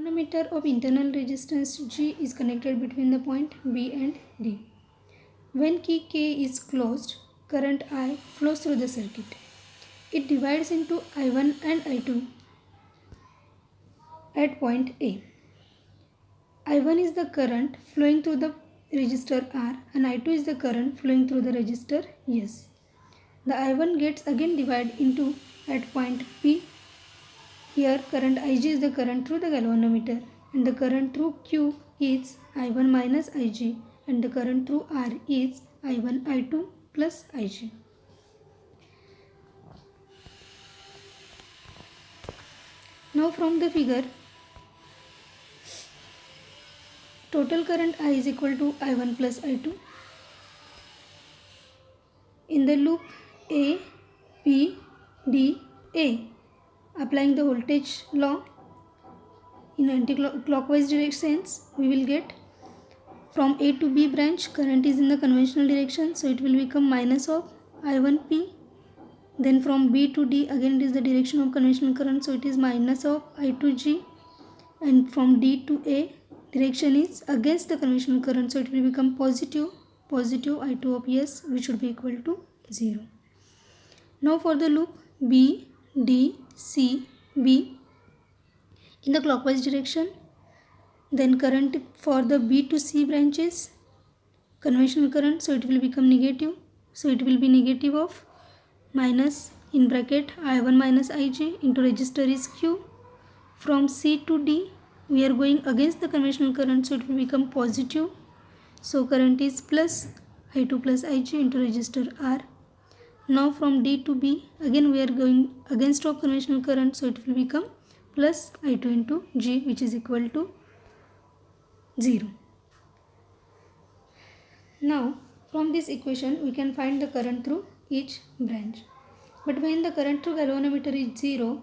galvanometer of internal resistance G is connected between the point B and D. When key K is closed, current I flows through the circuit. It divides into I1 and I2 at point A. I1 is the current flowing through the resistor R and I2 is the current flowing through the resistor S. The I1 gets again divided into at point P. Here current Ig is the current through the galvanometer and the current through Q is I1 minus Ig and the current through R is I1 I2 plus Ig. Now from the figure, total current I is equal to I1 plus I2. In the loop A, B, D, A, applying the voltage law in anti-clockwise directions, we will get from A to B branch current is in the conventional direction, so it will become minus of I1P. Then from B to D again it is the direction of conventional current, so it is minus of I2G. And from D to A direction is against the conventional current, so it will become positive I2 of S, which should be equal to 0. Now for the loop B, D, C, B in the clockwise direction, then current for the B to C branches conventional current, so it will become negative, so it will be negative of minus in bracket I1 minus Ig into resistor is Q. From C to D we are going against the conventional current, so it will become positive, so current is plus I2 plus Ig into resistor R. Now from D to B again we are going against of conventional current, so it will become plus I2 into G, which is equal to 0. Now from this equation we can find the current through each branch. But when the current through galvanometer is 0,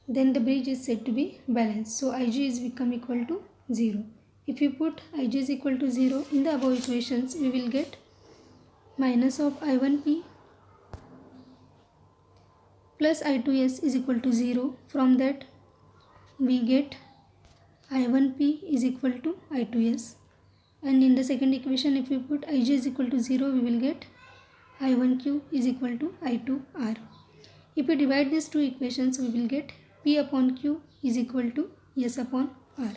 then the bridge is said to be balanced. So Ig is become equal to 0. If you put Ig is equal to 0 in the above equations, we will get minus of I1P plus I2S is equal to 0. From that we get I1P is equal to I2S. And in the second equation, if we put Ig is equal to 0, we will get I1Q is equal to I2R. If we divide these two equations, we will get P upon Q is equal to S upon R.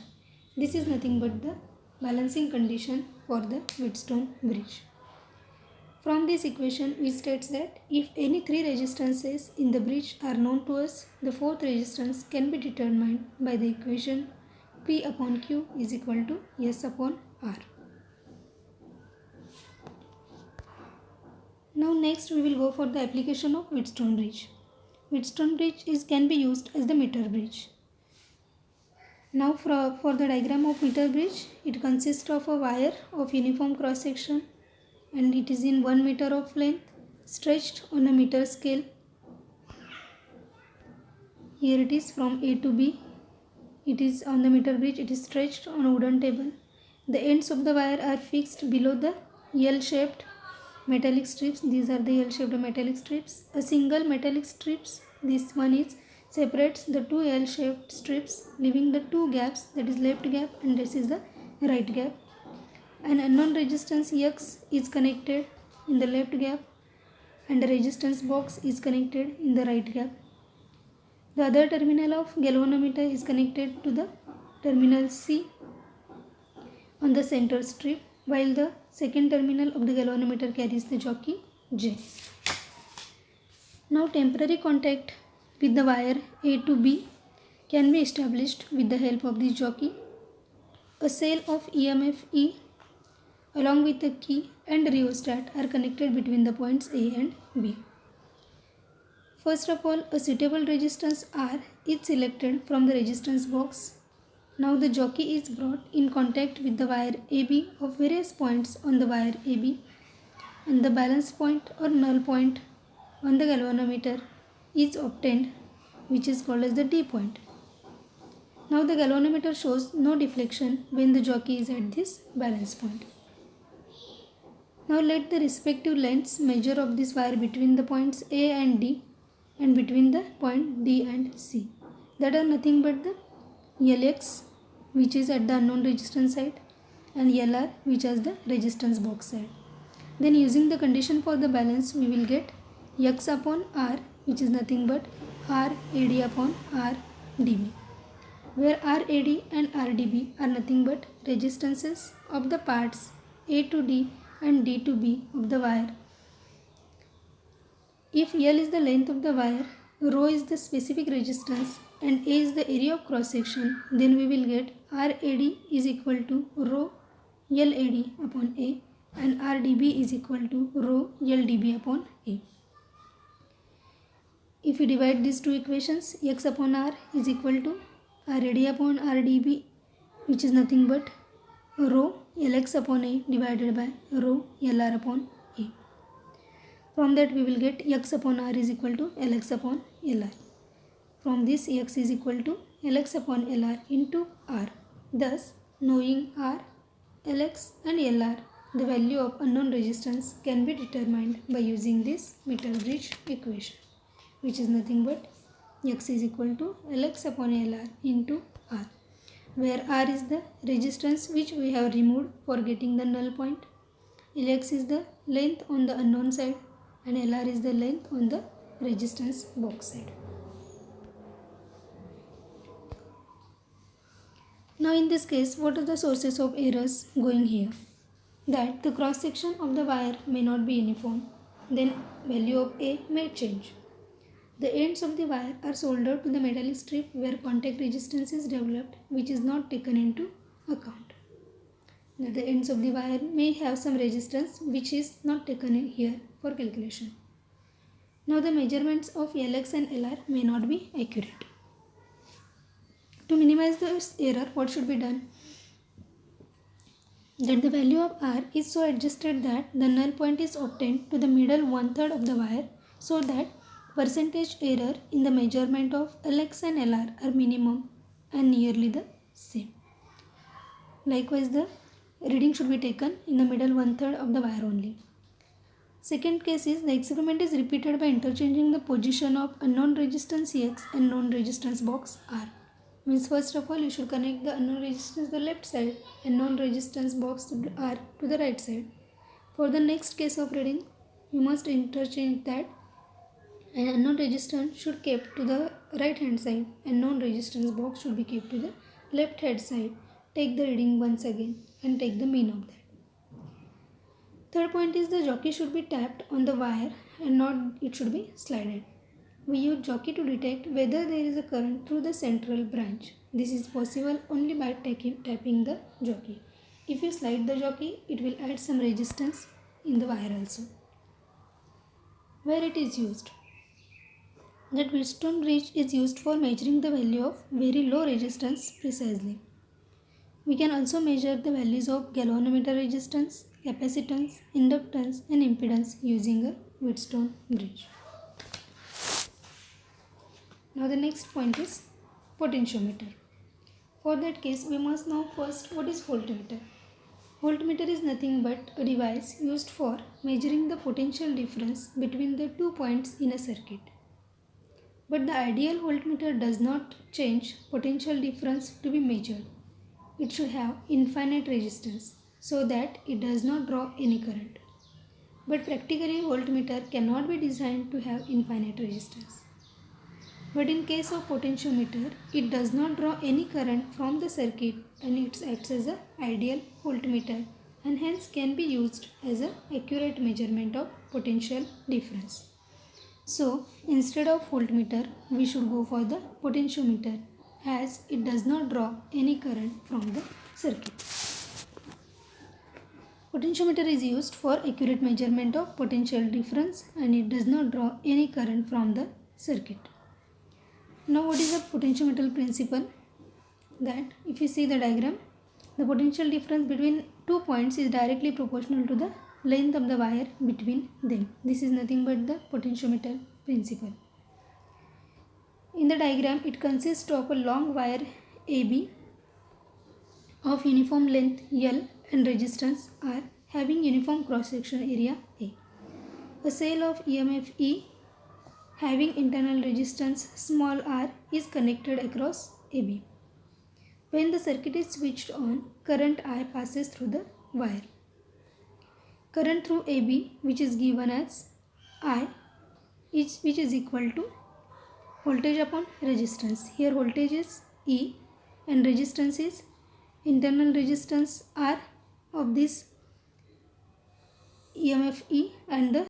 This is nothing but the balancing condition for the Wheatstone bridge. From this equation, we states that if any three resistances in the bridge are known to us, the fourth resistance can be determined by the equation P upon Q is equal to S upon R. Now next we will go for the application of Wheatstone bridge. Wheatstone bridge can be used as the meter bridge. Now for the diagram of meter bridge, it consists of a wire of uniform cross section and it is in 1 meter of length stretched on a meter scale. Here it is from A to B. It is on the meter bridge, it is stretched on a wooden table. The ends of the wire are fixed below the L-shaped metallic strips. These are the L-shaped metallic strips. A single metallic strips, this one is, separates the two L-shaped strips, leaving the two gaps, that is left gap and this is the right gap. An unknown resistance X is connected in the left gap and the resistance box is connected in the right gap. The other terminal of galvanometer is connected to the terminal C on the center strip, while the second terminal of the galvanometer carries the jockey J. Now temporary contact with the wire A to B can be established with the help of this jockey. A cell of EMF E along with the key and rheostat are connected between the points A and B. First of all, a suitable resistance R is selected from the resistance box. Now the jockey is brought in contact with the wire AB of various points on the wire AB, and the balance point or null point on the galvanometer is obtained, which is called as the D point. Now the galvanometer shows no deflection when the jockey is at this balance point. Now let the respective lengths measure of this wire between the points A and D and between the point D and C, that are nothing but the Lx, which is at the unknown resistance side, and Lr, which is the resistance box side. Then using the condition for the balance, we will get X upon R, which is nothing but R AD upon R dB, where RAD and RDB are nothing but resistances of the parts A to D and D to B of the wire. If L is the length of the wire, rho is the specific resistance, and A is the area of cross section, then we will get RAD is equal to rho LAD upon A, and RDB is equal to rho LDB upon A. If we divide these two equations, X upon R is equal to RAD upon RDB, which is nothing but rho Lx upon A divided by rho Lr upon A. From that we will get X upon R is equal to Lx upon Lr. From this X is equal to Lx upon Lr into R. Thus, knowing R, Lx and Lr, the value of unknown resistance can be determined by using this meter bridge equation, which is nothing but X is equal to Lx upon Lr into R, where R is the resistance which we have removed for getting the null point, Lx is the length on the unknown side, and Lr is the length on the resistance box side. Now in this case, what are the sources of errors going here? That the cross section of the wire may not be uniform, then value of A may change. The ends of the wire are soldered to the metallic strip where contact resistance is developed, which is not taken into account. Now the ends of the wire may have some resistance which is not taken in here for calculation. Now the measurements of Lx and Lr may not be accurate. To minimize this error, what should be done? That the value of R is so adjusted that the null point is obtained to the middle 1/3 of the wire, so that percentage error in the measurement of Lx and Lr are minimum and nearly the same. Likewise, the reading should be taken in the middle 1/3 of the wire only. Second case is the experiment is repeated by interchanging the position of unknown resistance X and known resistance box R. Means first of all you should connect the unknown resistance to the left side and known resistance box to R to the right side. For the next case of reading, you must interchange that, and unknown resistance should be kept to the right hand side and known resistance box should be kept to the left hand side. Take the reading once again and take the mean of that. Third point is the jockey should be tapped on the wire and not it should be slided. We use jockey to detect whether there is a current through the central branch. This is possible only by tapping the jockey. If you slide the jockey, it will add some resistance in the wire also. Where it is used? That Wheatstone bridge is used for measuring the value of very low resistance precisely. We can also measure the values of galvanometer resistance, capacitance, inductance and impedance using a Wheatstone bridge. Now the next point is potentiometer. For that case, we must know first what is voltmeter. Voltmeter is nothing but a device used for measuring the potential difference between the 2 points in a circuit. But the ideal voltmeter does not change potential difference to be measured. It should have infinite resistance so that it does not draw any current. But practically voltmeter cannot be designed to have infinite resistance. But in case of potentiometer, it does not draw any current from the circuit and it acts as an ideal voltmeter and hence can be used as an accurate measurement of potential difference. So instead of voltmeter, we should go for the potentiometer as it does not draw any current from the circuit. Potentiometer is used for accurate measurement of potential difference and it does not draw any current from the circuit. Now what is the potentiometer principle? That if you see the diagram, the potential difference between 2 points is directly proportional to the length of the wire between them. This is nothing but the potentiometer principle. In the diagram, it consists of a long wire AB of uniform length L and resistance R having uniform cross-section area A. A cell of EMF E having internal resistance small r is connected across AB. When the circuit is switched on, current I passes through the wire. Current through AB, which is given as I, which is equal to voltage upon resistance. Here voltage is E and resistance is internal resistance R of this EMF E and the